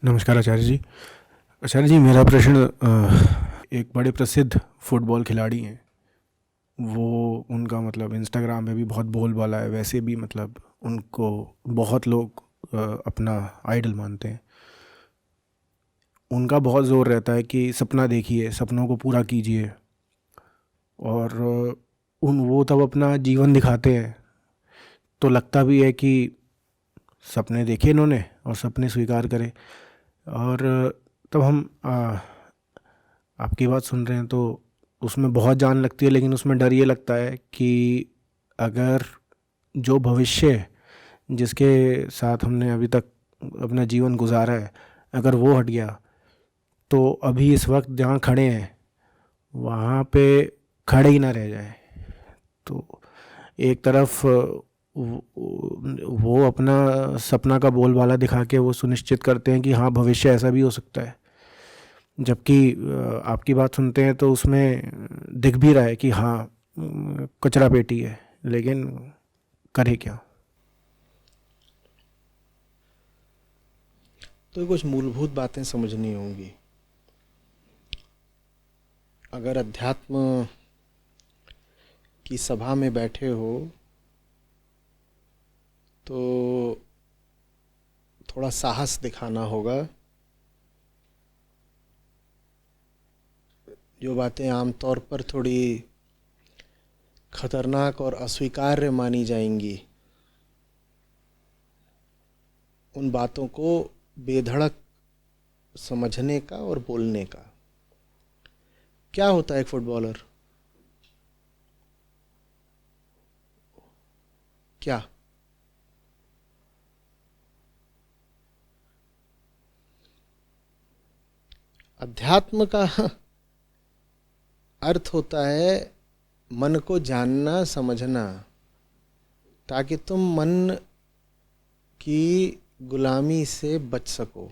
नमस्कार आचार्य जी। आचार्य जी, मेरा प्रश्न एक बड़े प्रसिद्ध फुटबॉल खिलाड़ी हैं। वो उनका मतलब इंस्टाग्राम पे भी बहुत बोलबाला है, वैसे भी मतलब उनको बहुत लोग अपना आइडल मानते हैं। उनका बहुत ज़ोर रहता है कि सपना देखिए, सपनों को पूरा कीजिए। और उन वो तब अपना जीवन दिखाते हैं तो लगता भी है कि सपने देखे इन्होंने और सपने स्वीकार करे। और तब हम आपकी बात सुन रहे हैं तो उसमें बहुत जान लगती है, लेकिन उसमें डर ये लगता है कि अगर जो भविष्य जिसके साथ हमने अभी तक अपना जीवन गुजारा है, अगर वो हट गया तो अभी इस वक्त जहाँ खड़े हैं वहाँ पे खड़े ही ना रह जाए। तो एक तरफ वो अपना सपना का बोलबाला दिखा के वो सुनिश्चित करते हैं कि हाँ, भविष्य ऐसा भी हो सकता है। जबकि आपकी बात सुनते हैं तो उसमें दिख भी रहा है कि हाँ, कचरा पेटी है, लेकिन करे क्या। तो कुछ मूलभूत बातें समझनी होंगी। अगर अध्यात्म की सभा में बैठे हो तो थोड़ा साहस दिखाना होगा। जो बातें आमतौर पर थोड़ी खतरनाक और अस्वीकार्य मानी जाएंगी, उन बातों को बेधड़क समझने का और बोलने का। क्या होता है एक फुटबॉलर? क्या अध्यात्म का अर्थ होता है मन को जानना, समझना, ताकि तुम मन की गुलामी से बच सको।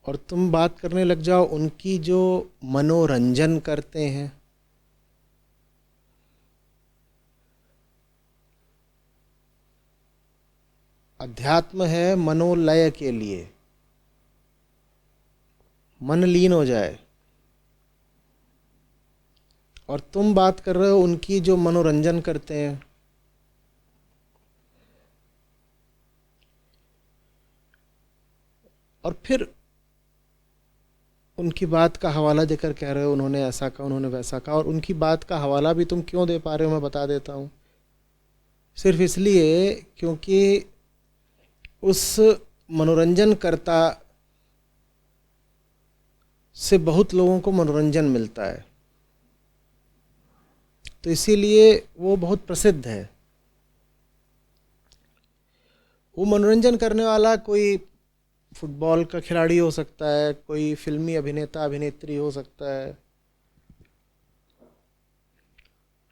और तुम बात करने लग जाओ उनकी जो मनोरंजन करते हैं। अध्यात्म है मनोलय के लिए, मन लीन हो जाए। और तुम बात कर रहे हो उनकी जो मनोरंजन करते हैं। और फिर उनकी बात का हवाला देकर कह रहे हो उन्होंने ऐसा कहा, उन्होंने वैसा कहा। और उनकी बात का हवाला भी तुम क्यों दे पा रहे हो, मैं बता देता हूँ। सिर्फ इसलिए क्योंकि उस मनोरंजनकर्ता से बहुत लोगों को मनोरंजन मिलता है, तो इसीलिए वो बहुत प्रसिद्ध है। वो मनोरंजन करने वाला कोई फुटबॉल का खिलाड़ी हो सकता है, कोई फिल्मी अभिनेता अभिनेत्री हो सकता है,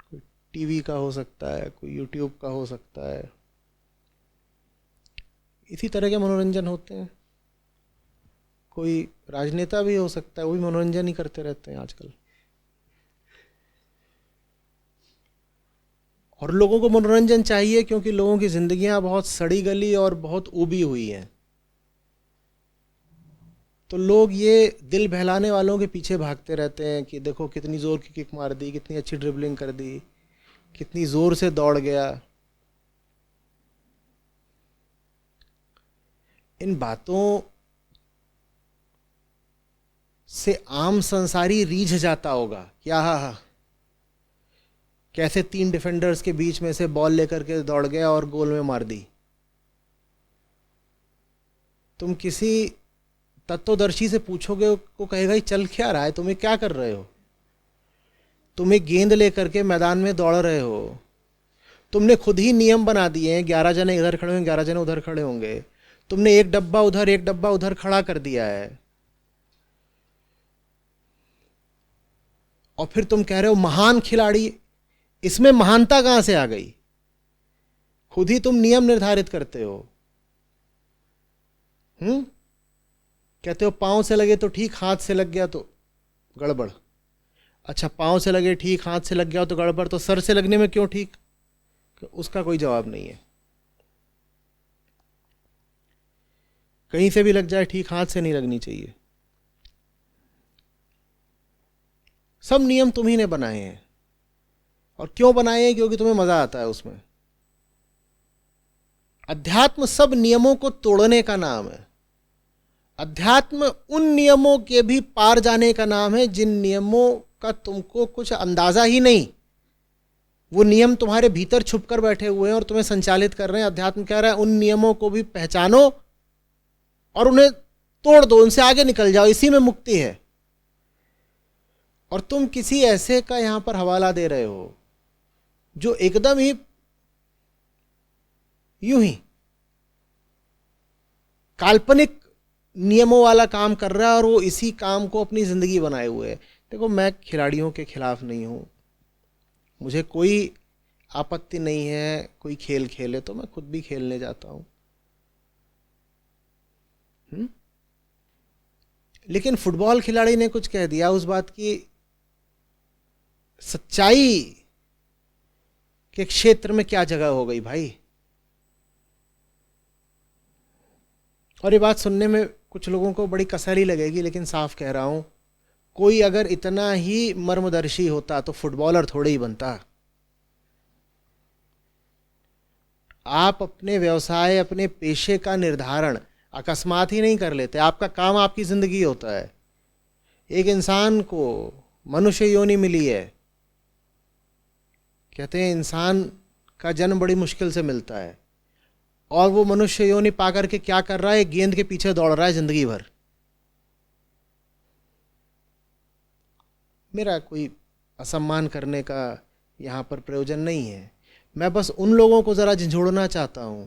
कोई टीवी का हो सकता है, कोई यूट्यूब का हो सकता है। इसी तरह के मनोरंजन होते हैं। कोई राजनेता भी हो सकता है, वो भी मनोरंजन ही करते रहते हैं आजकल। और लोगों को मनोरंजन चाहिए क्योंकि लोगों की जिंदगियां बहुत सड़ी गली और बहुत ऊबी हुई हैं। तो लोग ये दिल बहलाने वालों के पीछे भागते रहते हैं कि देखो कितनी जोर की किक मार दी, कितनी अच्छी ड्रिबलिंग कर दी, कितनी जोर से दौड़ गया। इन बातों से आम संसारी रीझ जाता होगा कि आहा, कैसे 3 डिफेंडर्स के बीच में से बॉल लेकर के दौड़ गया और गोल में मार दी। तुम किसी तत्वदर्शी से पूछोगे, को कहेगा ही चल क्या रहा है, तुम्हें क्या कर रहे हो। तुम एक गेंद लेकर के मैदान में दौड़ रहे हो। तुमने खुद ही नियम बना दिए हैं, 11 जने इधर खड़े होंगे, 11 जने उधर खड़े होंगे। तुमने एक डब्बा उधर एक डब्बा उधर खड़ा कर दिया है। और फिर तुम कह रहे हो महान खिलाड़ी। इसमें महानता कहां से आ गई? खुद ही तुम नियम निर्धारित करते हो। कहते हो पांव से लगे तो ठीक, हाथ से लग गया तो गड़बड़। अच्छा, पांव से लगे ठीक, हाथ से लग गया तो गड़बड़, तो सर से लगने में क्यों ठीक? उसका कोई जवाब नहीं है। कहीं से भी लग जाए ठीक, हाथ से नहीं लगनी चाहिए। सब नियम तुम्ही ने बनाए हैं। और क्यों बनाए हैं? क्योंकि तुम्हें मजा आता है उसमें। अध्यात्म सब नियमों को तोड़ने का नाम है। अध्यात्म उन नियमों के भी पार जाने का नाम है जिन नियमों का तुमको कुछ अंदाजा ही नहीं। वो नियम तुम्हारे भीतर छुप कर बैठे हुए हैं और तुम्हें संचालित कर रहे हैं। अध्यात्म कह रहा है उन नियमों को भी पहचानो और उन्हें तोड़ दो, उनसे आगे निकल जाओ, इसी में मुक्ति है। और तुम किसी ऐसे का यहां पर हवाला दे रहे हो जो एकदम ही यूं ही काल्पनिक नियमों वाला काम कर रहा है और वो इसी काम को अपनी जिंदगी बनाए हुए है। देखो, मैं खिलाड़ियों के खिलाफ नहीं हूं, मुझे कोई आपत्ति नहीं है कोई खेल खेले, तो मैं खुद भी खेलने जाता हूं। लेकिन फुटबॉल खिलाड़ी ने कुछ कह दिया, उस बात की सच्चाई के क्षेत्र में क्या जगह हो गई भाई। और ये बात सुनने में कुछ लोगों को बड़ी कसरी लगेगी, लेकिन साफ कह रहा हूं, कोई अगर इतना ही मर्मदर्शी होता तो फुटबॉलर थोड़े ही बनता। आप अपने व्यवसाय, अपने पेशे का निर्धारण अकस्मात ही नहीं कर लेते। आपका काम आपकी जिंदगी होता है। एक इंसान को मनुष्य योनि मिली है, कहते हैं इंसान का जन्म बड़ी मुश्किल से मिलता है, और वो मनुष्य योनि पाकर के क्या कर रहा है? गेंद के पीछे दौड़ रहा है जिंदगी भर। मेरा कोई असम्मान करने का यहां पर प्रयोजन नहीं है। मैं बस उन लोगों को जरा झंझोड़ना चाहता हूं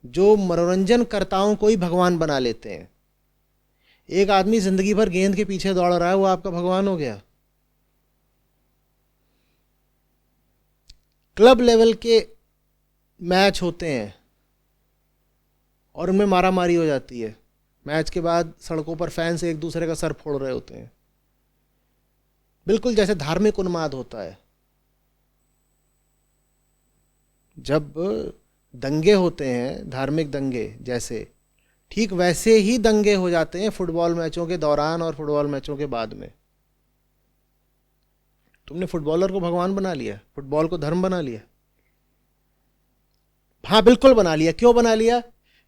जो मनोरंजन कर्ताओं को ही भगवान बना लेते हैं। एक आदमी जिंदगी भर गेंद के पीछे दौड़ रहा है, वो आपका भगवान हो गया? क्लब लेवल के मैच होते हैं और उनमें मारा मारी हो जाती है। मैच के बाद सड़कों पर फैंस एक दूसरे का सर फोड़ रहे होते हैं, बिल्कुल जैसे धार्मिक उन्माद होता है। जब दंगे होते हैं, धार्मिक दंगे जैसे, ठीक वैसे ही दंगे हो जाते हैं फुटबॉल मैचों के दौरान और फुटबॉल मैचों के बाद में। तुमने फुटबॉलर को भगवान बना लिया, फुटबॉल को धर्म बना लिया। हाँ, बिल्कुल बना लिया। क्यों बना लिया?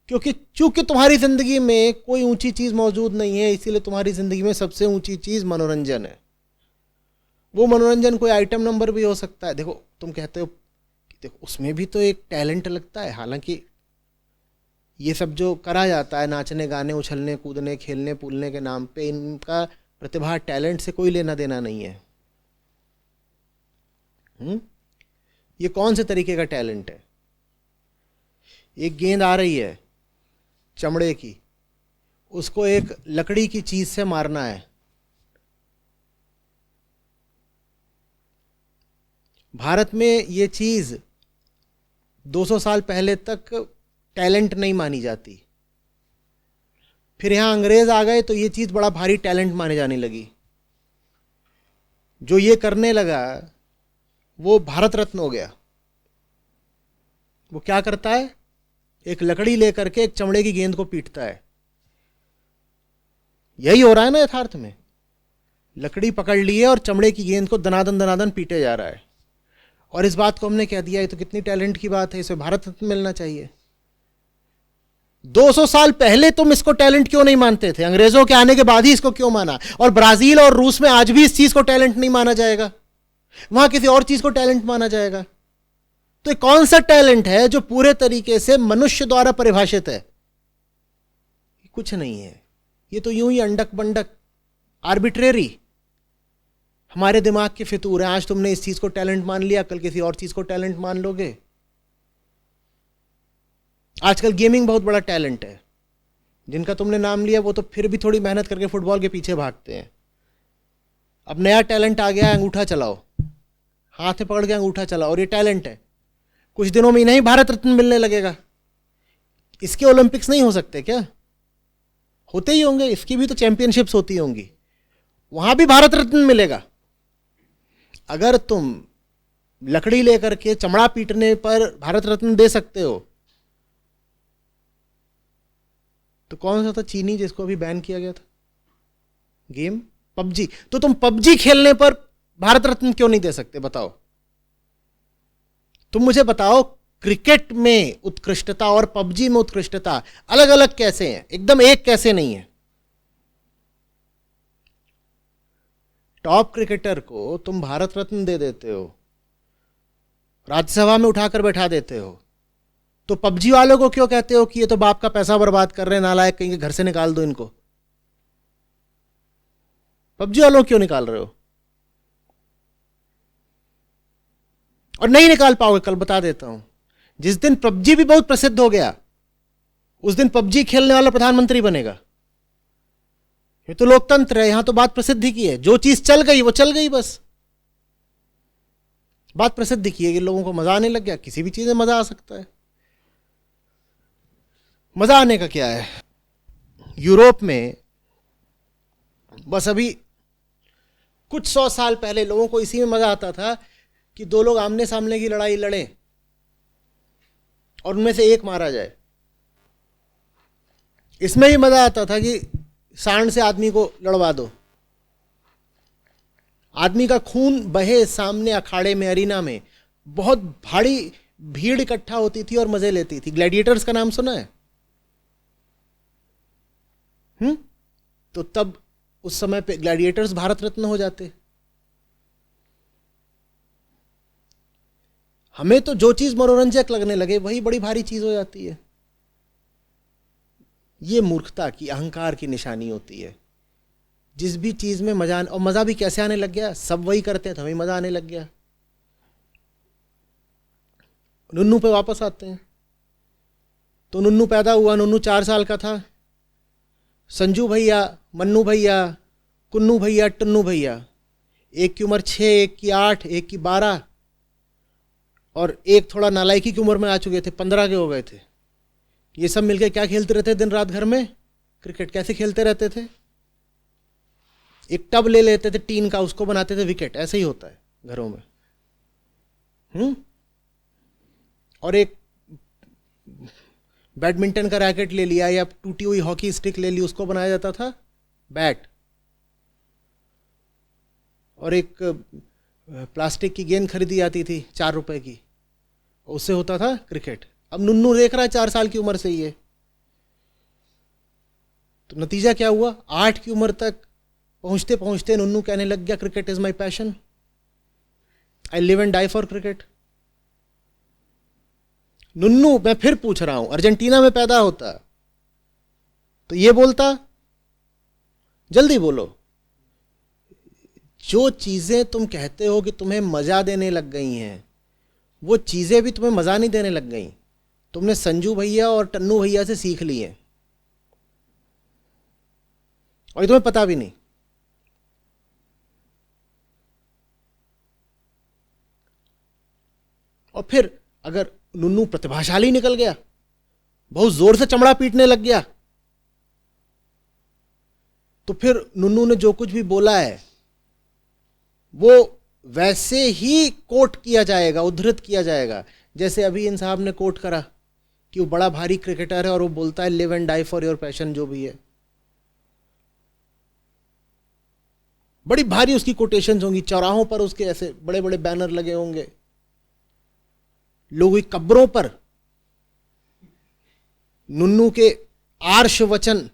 क्योंकि चूंकि तुम्हारी जिंदगी में कोई ऊंची चीज मौजूद नहीं है, इसीलिए तुम्हारी जिंदगी में सबसे ऊंची चीज मनोरंजन है। वो मनोरंजन कोई आइटम नंबर भी हो सकता है। देखो, तुम कहते हो कि देखो उसमें भी तो एक टैलेंट लगता है। हालांकि ये सब जो करा जाता है, नाचने गाने उछलने कूदने खेलने कूदने के नाम पे, इनका प्रतिभा टैलेंट से कोई लेना देना नहीं है। ये कौन से तरीके का टैलेंट है? एक गेंद आ रही है चमड़े की, उसको एक लकड़ी की चीज से मारना है। भारत में ये चीज 200 साल पहले तक टैलेंट नहीं मानी जाती। फिर यहां अंग्रेज आ गए तो ये चीज बड़ा भारी टैलेंट माने जाने लगी। जो ये करने लगा वो भारत रत्न हो गया। वो क्या करता है? एक लकड़ी लेकर के एक चमड़े की गेंद को पीटता है। यही हो रहा है ना यथार्थ में। लकड़ी पकड़ ली है और चमड़े की गेंद को दनादन दनादन पीटे जा रहा है। और इस बात को हमने कह दिया, ये तो कितनी टैलेंट की बात है, इसे भारत रत्न मिलना चाहिए। 200 साल पहले तुम इसको टैलेंट क्यों नहीं मानते थे? अंग्रेजों के आने के बाद ही इसको क्यों माना? और ब्राजील और रूस में आज भी इस चीज को टैलेंट नहीं माना जाएगा, वहां किसी और चीज को टैलेंट माना जाएगा। तो ये कौन सा टैलेंट है जो पूरे तरीके से मनुष्य द्वारा परिभाषित है? कुछ नहीं है। ये तो यूं ही अंडक बंडक आर्बिट्रेरी हमारे दिमाग के फितूर है। आज तुमने इस चीज को टैलेंट मान लिया, कल किसी और चीज को टैलेंट मान लोगे। आजकल गेमिंग बहुत बड़ा टैलेंट है। जिनका तुमने नाम लिया वो तो फिर भी थोड़ी मेहनत करके फुटबॉल के पीछे भागते हैं। अब नया टैलेंट आ गया है, अंगूठा चलाओ, हाथ में पकड़ के अंगूठा चलाओ, और ये टैलेंट है। कुछ दिनों में नहीं भारत रत्न मिलने लगेगा। इसके ओलंपिक्स नहीं हो सकते क्या? होते ही होंगे, इसकी भी तो चैंपियनशिप्स होती होंगी, वहां भी भारत रत्न मिलेगा। अगर तुम लकड़ी लेकर के चमड़ा पीटने पर भारत रत्न दे सकते हो, तो कौन सा था चीनी जिसको अभी बैन किया गया था गेम? पबजी। तो तुम पबजी खेलने पर भारत रत्न क्यों नहीं दे सकते बताओ? तुम मुझे बताओ, क्रिकेट में उत्कृष्टता और पबजी में उत्कृष्टता अलग अलग कैसे हैं? एकदम एक कैसे नहीं है? टॉप क्रिकेटर को तुम भारत रत्न दे देते हो, राज्यसभा में उठाकर बैठा देते हो, तो पबजी वालों को क्यों कहते हो कि ये तो बाप का पैसा बर्बाद कर रहे हैं, नालायक, कहीं घर से निकाल दो इनको? पबजी वालों को क्यों निकाल रहे हो? और नहीं निकाल पाओगे, कल बता देता हूं। जिस दिन पबजी भी बहुत प्रसिद्ध हो गया, उस दिन पबजी खेलने वाला प्रधानमंत्री बनेगा। ये तो लोकतंत्र है, यहां तो बात प्रसिद्ध ही की है। जो चीज चल गई वो चल गई, बस बात प्रसिद्ध की है कि लोगों को मजा आने लग गया। किसी भी चीज में मजा आ सकता है। मजा आने का क्या है? यूरोप में बस अभी कुछ 100 साल पहले लोगों को इसी में मजा आता था कि दो लोग आमने सामने की लड़ाई लड़ें और उनमें से एक मारा जाए। इसमें भी मजा आता था कि सांड से आदमी को लड़वा दो, आदमी का खून बहे सामने अखाड़े में, अरीना में। बहुत भारी भीड़ इकट्ठा होती थी और मजे लेती थी। ग्लैडिएटर्स का नाम सुना है? तो तब उस समय पे ग्लैडिएटर्स भारत रत्न हो जाते। हमें तो जो चीज मनोरंजक लगने लगे वही बड़ी भारी चीज हो जाती है। ये मूर्खता की, अहंकार की निशानी होती है। जिस भी चीज में मजा और मजा भी कैसे आने लग गया, सब वही करते हैं तो हमें मजा आने लग गया। नुन्नू पे वापस आते हैं। तो नुन्नू पैदा हुआ, नुन्नू 4 साल का था। संजू भैया, मन्नू भैया, कुन्नू भैया, टन्नू भैया, एक की उम्र 6, एक की 8, एक की 12 और एक थोड़ा नालायकी की उम्र में आ चुके थे, 15 के हो गए थे। ये सब मिलकर क्या खेलते रहते दिन रात घर में? क्रिकेट। कैसे खेलते रहते थे? एक टब ले लेते थे टीन का, उसको बनाते थे विकेट। ऐसे ही होता है घरों में। और एक बैडमिंटन का रैकेट ले लिया या टूटी हुई हॉकी स्टिक ले ली, उसको बनाया जाता था बैट। और एक प्लास्टिक की गेंद खरीदी जाती थी 4 रुपए की, उससे होता था क्रिकेट। अब नुन्नू देख रहा है 4 साल की उम्र से ये, तो नतीजा क्या हुआ? 8 की उम्र तक पहुंचते पहुंचते नुन्नू कहने लग गया, cricket is my passion, I live and die for cricket. Nunnu, मैं फिर पूछ रहा हूं, अर्जेंटीना में पैदा होता तो ये बोलता? जल्दी बोलो। जो चीजें तुम कहते हो कि तुम्हें मजा देने लग गई हैं, वो चीजें भी तुम्हें मजा नहीं देने लग गई। तुमने संजू भैया और टन्नू भैया से सीख ली है और ये तुम्हें पता भी नहीं। और फिर अगर नुन्नू प्रतिभाशाली निकल गया, बहुत जोर से चमड़ा पीटने लग गया, तो फिर नुन्नू ने जो कुछ भी बोला है वो वैसे ही कोट किया जाएगा, उद्धृत किया जाएगा। जैसे अभी इन साहब ने कोट करा कि वो बड़ा भारी क्रिकेटर है और वो बोलता है live and die for your passion, जो भी है। बड़ी भारी उसकी कोटेशंस होंगी, चौराहों पर उसके ऐसे बड़े बड़े बैनर लगे होंगे, लोगों की कब्रों पर नुन्नू के आर्ष वचन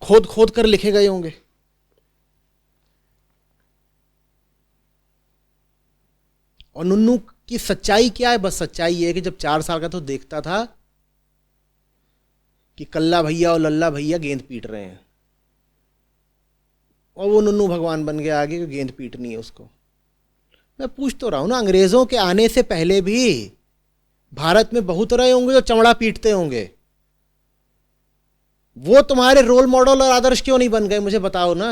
खोद खोद कर लिखे गए होंगे। और नुन्नू की सच्चाई क्या है? बस सच्चाई ये है कि जब 4 साल का तो देखता था कि कल्ला भैया और लल्ला भैया गेंद पीट रहे हैं, और वो नुन्नू भगवान बन गया आगे कि गेंद पीटनी है उसको। मैं पूछ तो रहा हूं ना, अंग्रेजों के आने से पहले भी भारत में बहुत रहे होंगे जो चमड़ा पीटते होंगे। वो तुम्हारे रोल मॉडल और आदर्श क्यों नहीं बन गए? मुझे बताओ ना।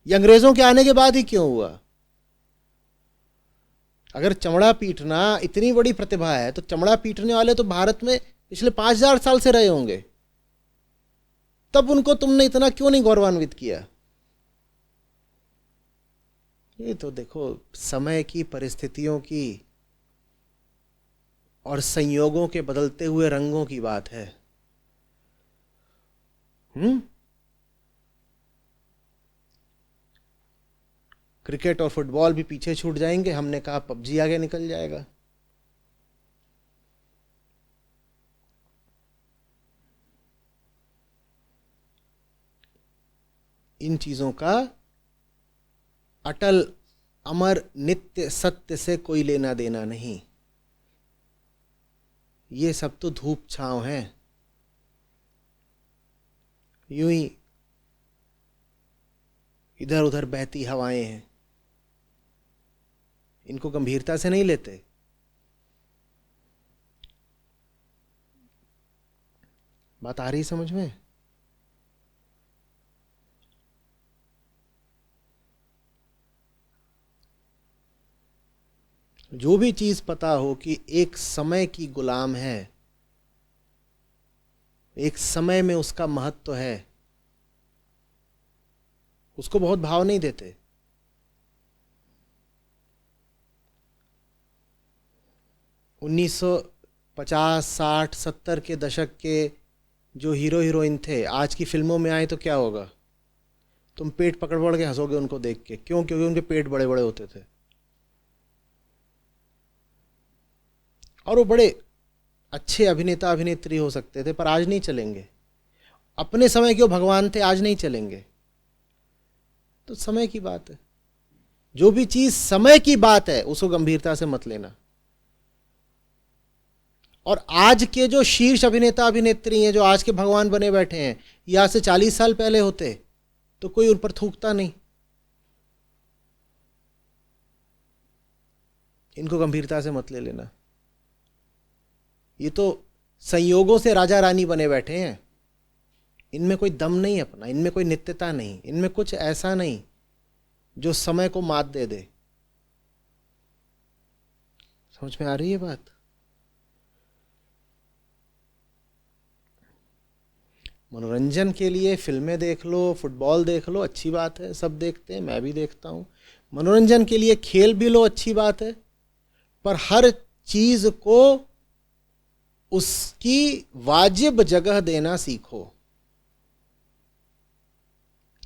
ये अंग्रेजों के आने के बाद ही क्यों हुआ? अगर चमड़ा पीटना इतनी बड़ी प्रतिभा है तो चमड़ा पीटने वाले तो भारत में पिछले 5000 साल से रहे होंगे, तब उनको तुमने इतना क्यों नहीं गौरवान्वित किया? ये तो देखो समय की, परिस्थितियों की और संयोगों के बदलते हुए रंगों की बात है। क्रिकेट और फुटबॉल भी पीछे छूट जाएंगे, हमने कहा पबजी आगे निकल जाएगा। इन चीजों का अटल अमर नित्य सत्य से कोई लेना देना नहीं। ये सब तो धूप छांव है, यूं ही इधर उधर बहती हवाएं हैं, इनको गंभीरता से नहीं लेते। बात आ रही समझ में? जो भी चीज पता हो कि एक समय की गुलाम है, एक समय में उसका महत्व है, उसको बहुत भाव नहीं देते। उन्नीस 50, 60, 70 के दशक के जो हीरो हीरोइन थे आज की फिल्मों में आए तो क्या होगा? तुम पेट पकड़ पकड़ के हंसोगे उनको देख के। क्यों? क्योंकि उनके पेट बड़े बड़े होते थे और वो बड़े अच्छे अभिनेता अभिनेत्री हो सकते थे, पर आज नहीं चलेंगे। अपने समय के वो भगवान थे, आज नहीं चलेंगे। तो समय की बात है, जो भी चीज समय की बात है उसको गंभीरता से मत लेना। और आज के जो शीर्ष अभिनेता अभिनेत्री हैं, जो आज के भगवान बने बैठे हैं, ये आज से 40 साल पहले होते तो कोई उन पर थूकता नहीं। इनको गंभीरता से मत ले लेना। ये तो संयोगों से राजा रानी बने बैठे हैं, इनमें कोई दम नहीं अपना, इनमें कोई नित्यता नहीं, इनमें कुछ ऐसा नहीं जो समय को मात दे दे। समझ में आ रही है बात? मनोरंजन के लिए फिल्में देख लो, फुटबॉल देख लो, अच्छी बात है, सब देखते हैं, मैं भी देखता हूं। मनोरंजन के लिए खेल भी लो, अच्छी बात है, पर हर चीज को उसकी वाजिब जगह देना सीखो।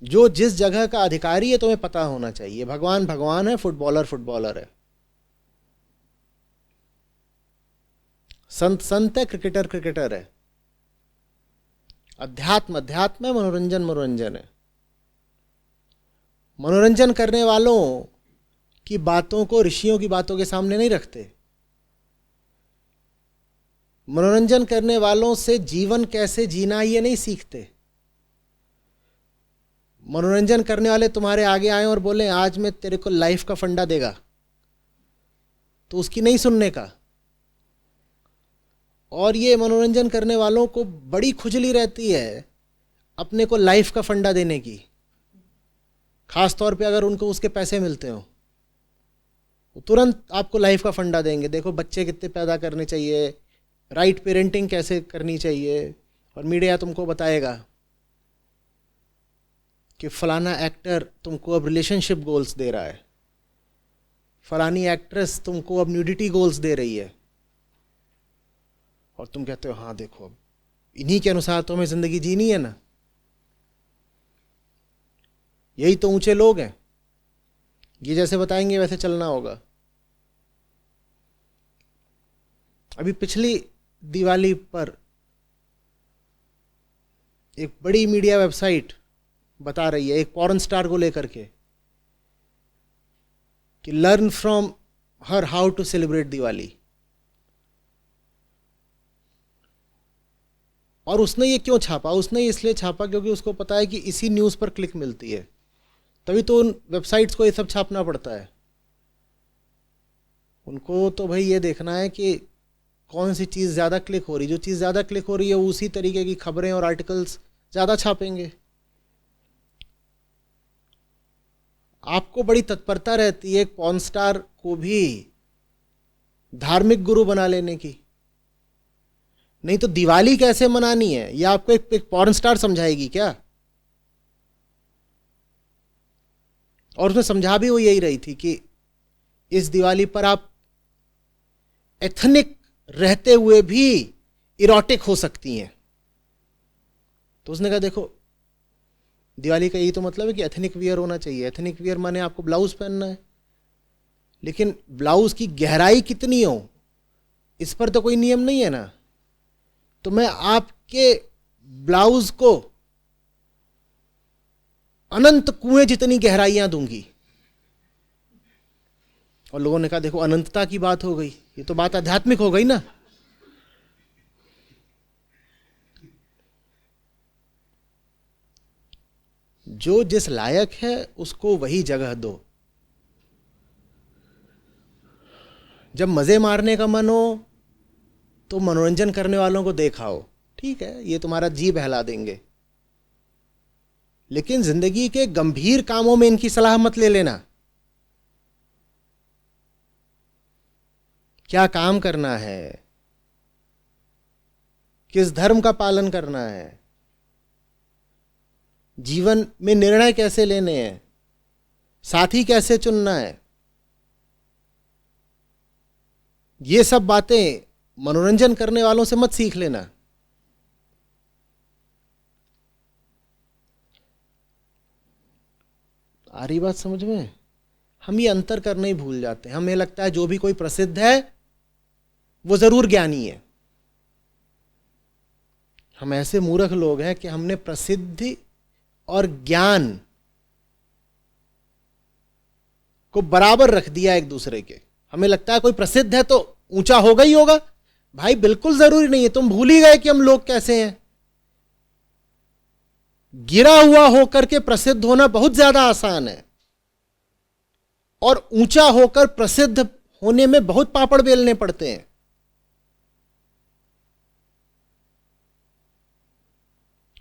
जो जिस जगह का अधिकारी है तुम्हें पता होना चाहिए। भगवान भगवान है, फुटबॉलर फुटबॉलर है, संत संत है, क्रिकेटर क्रिकेटर है, अध्यात्म अध्यात्म है, मनोरंजन मनोरंजन है। मनोरंजन करने वालों की बातों को ऋषियों की बातों के सामने नहीं रखते। मनोरंजन करने वालों से जीवन कैसे जीना ये नहीं सीखते। मनोरंजन करने वाले तुम्हारे आगे आए और बोले आज मैं तेरे को लाइफ का फंडा देगा, तो उसकी नहीं सुनने का। और ये मनोरंजन करने वालों को बड़ी खुजली रहती है अपने को लाइफ का फंडा देने की, खास तौर पे अगर उनको उसके पैसे मिलते हो। वो तुरंत आपको लाइफ का फंडा देंगे, देखो बच्चे कितने पैदा करने चाहिए, राइट पेरेंटिंग कैसे करनी चाहिए, और मीडिया तुमको बताएगा कि फलाना एक्टर तुमको अब रिलेशनशिप गोल्स दे रहा है, फलानी एक्ट्रेस तुमको अब न्यूडिटी गोल्स दे रही है, और तुम कहते हो हाँ देखो अब इन्हीं के अनुसार तो हमें जिंदगी जीनी है ना, यही तो ऊंचे लोग हैं, ये जैसे बताएंगे वैसे चलना होगा। अभी पिछली दिवाली पर एक बड़ी मीडिया वेबसाइट बता रही है एक पॉर्न स्टार को लेकर के कि learn from her how to celebrate Diwali. और उसने ये क्यों छापा? उसने इसलिए छापा क्योंकि उसको पता है कि इसी न्यूज़ पर क्लिक मिलती है, तभी तो उन वेबसाइट्स को ये सब छापना पड़ता है। उनको तो भाई ये देखना है कि कौन सी चीज़ ज़्यादा क्लिक हो रही, जो चीज़ ज़्यादा क्लिक हो रही है उसी तरीके की खबरें और आर्टिकल्स ज़्यादा छापेंगे। आपको बड़ी तत्परता रहती है एक पॉर्न स्टार को भी धार्मिक गुरु बना लेने की। नहीं तो दिवाली कैसे मनानी है ये आपको एक पॉर्न स्टार समझाएगी क्या? और उसने समझा भी वो यही रही थी कि इस दिवाली पर आप एथनिक रहते हुए भी इरोटिक हो सकती हैं। तो उसने कहा देखो, दिवाली का यही तो मतलब है कि एथनिक वियर होना चाहिए। एथनिक वियर माने आपको ब्लाउज पहनना है, लेकिन ब्लाउज की गहराई कितनी हो इस पर तो कोई नियम नहीं है ना। तो मैं आपके ब्लाउज को अनंत कुएं जितनी गहराइयां दूंगी। और लोगों ने कहा देखो, अनंतता की बात हो गई, ये तो बात आध्यात्मिक हो गई ना। जो जिस लायक है उसको वही जगह दो। जब मजे मारने का मन हो तो मनोरंजन करने वालों को देखाओ, ठीक है, ये तुम्हारा जी बहला देंगे, लेकिन जिंदगी के गंभीर कामों में इनकी सलाह मत ले लेना। क्या काम करना है, किस धर्म का पालन करना है, जीवन में निर्णय कैसे लेने हैं, साथी कैसे चुनना है, ये सब बातें मनोरंजन करने वालों से मत सीख लेना। आ रही बात समझ में? हम ये अंतर करना ही भूल जाते हैं। हमें लगता है जो भी कोई प्रसिद्ध है वो जरूर ज्ञानी है। हम ऐसे मूर्ख लोग हैं कि हमने प्रसिद्धि और ज्ञान को बराबर रख दिया एक दूसरे के। हमें लगता है कोई प्रसिद्ध है तो ऊंचा होगा ही होगा। भाई बिल्कुल जरूरी नहीं है। तुम भूल ही गए कि हम लोग कैसे हैं। गिरा हुआ होकर के प्रसिद्ध होना बहुत ज्यादा आसान है, और ऊंचा होकर प्रसिद्ध होने में बहुत पापड़ बेलने पड़ते हैं।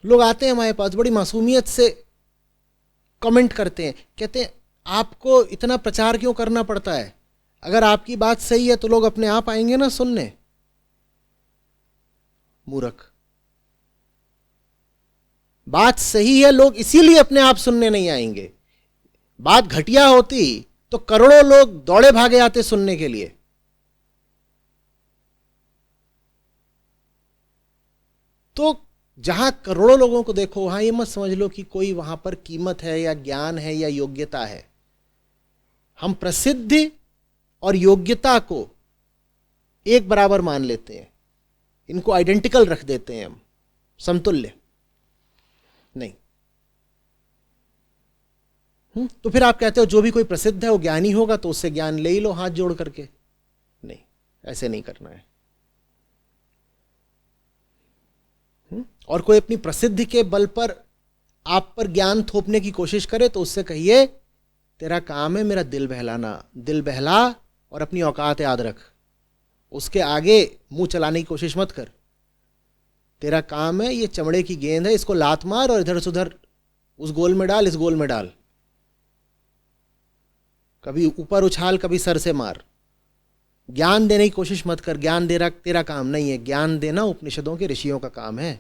लोग आते हैं हमारे पास, बड़ी मासूमियत से कमेंट करते हैं, कहते हैं आपको इतना प्रचार क्यों करना पड़ता है? अगर आपकी बात सही है तो लोग अपने आप आएंगे ना सुनने। मूर्ख, बात सही है, लोग इसीलिए अपने आप सुनने नहीं आएंगे। बात घटिया होती तो करोड़ों लोग दौड़े भागे आते सुनने के लिए। तो जहां करोड़ों लोगों को देखो वहां ये मत समझ लो कि कोई वहां पर कीमत है या ज्ञान है या योग्यता है। हम प्रसिद्धि और योग्यता को एक बराबर मान लेते हैं, इनको आइडेंटिकल रख देते हैं हम, समतुल्य नहीं। तो फिर आप कहते हो जो भी कोई प्रसिद्ध है वो ज्ञानी होगा तो उससे ज्ञान ले ही लो हाथ जोड़ करके। नहीं, ऐसे नहीं करना है। और कोई अपनी प्रसिद्धि के बल पर आप पर ज्ञान थोपने की कोशिश करे तो उससे कहिए तेरा काम है मेरा दिल बहलाना, दिल बहला और अपनी औकात याद रख। उसके आगे मुंह चलाने की कोशिश मत कर। तेरा काम है, ये चमड़े की गेंद है, इसको लात मार और इधर से उधर उस गोल में डाल, इस गोल में डाल, कभी ऊपर उछाल कभी सर से मार। ज्ञान देने की कोशिश मत कर। ज्ञान देना तेरा काम नहीं है। ज्ञान देना उपनिषदों के ऋषियों का काम है।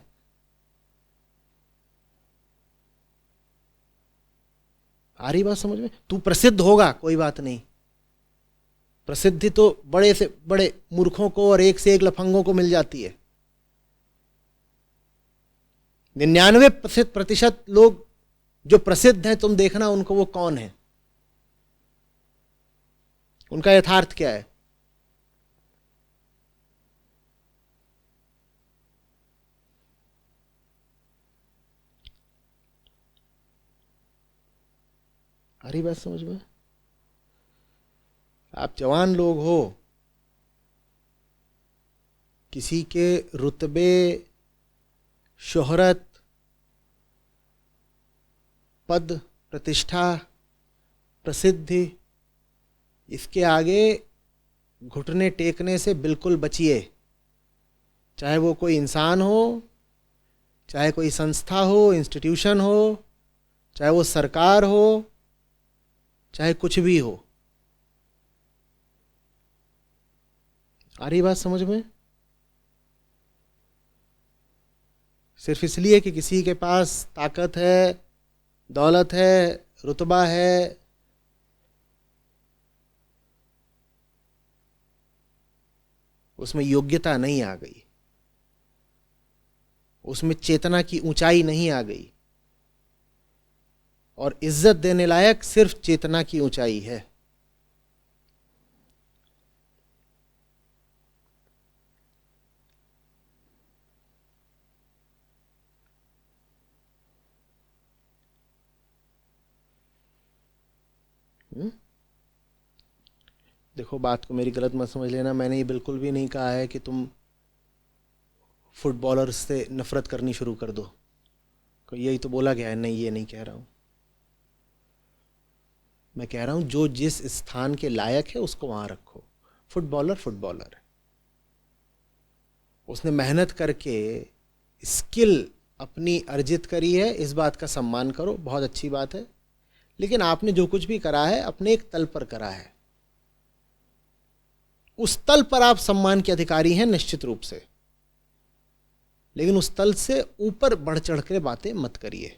आ रही बात समझ में? तू प्रसिद्ध होगा कोई बात नहीं, प्रसिद्धि तो बड़े से बड़े मूर्खों को और एक से एक लफंगों को मिल जाती है। 99% लोग जो प्रसिद्ध हैं तुम देखना उनको वो कौन है, उनका यथार्थ क्या है। आ रही बात समझ में? आप जवान लोग हो, किसी के रुतबे, शोहरत, पद, प्रतिष्ठा, प्रसिद्धि, इसके आगे घुटने टेकने से बिल्कुल बचिए। चाहे वो कोई इंसान हो, चाहे कोई संस्था हो, इंस्टीट्यूशन हो, चाहे वो सरकार हो, चाहे कुछ भी हो। आ रही बात समझ में? सिर्फ इसलिए कि किसी के पास ताकत है, दौलत है, रुतबा है, उसमें योग्यता नहीं आ गई, उसमें चेतना की ऊंचाई नहीं आ गई। और इज्जत देने लायक सिर्फ चेतना की ऊंचाई है। देखो, बात को मेरी गलत मत समझ लेना, मैंने ये बिल्कुल भी नहीं कहा है कि तुम फुटबॉलर्स से नफरत करनी शुरू कर दो। यही तो बोला गया है। नहीं, ये नहीं कह रहा हूं। मैं कह रहा हूं जो जिस स्थान के लायक है उसको वहां रखो। फुटबॉलर फुटबॉलर है, उसने मेहनत करके स्किल अपनी अर्जित करी है, इस बात का सम्मान करो, बहुत अच्छी बात है। लेकिन आपने जो कुछ भी करा है अपने एक तल पर करा है, उस तल पर आप सम्मान के अधिकारी हैं निश्चित रूप से, लेकिन उस तल से ऊपर बढ़ चढ़ कर बातें मत करिए।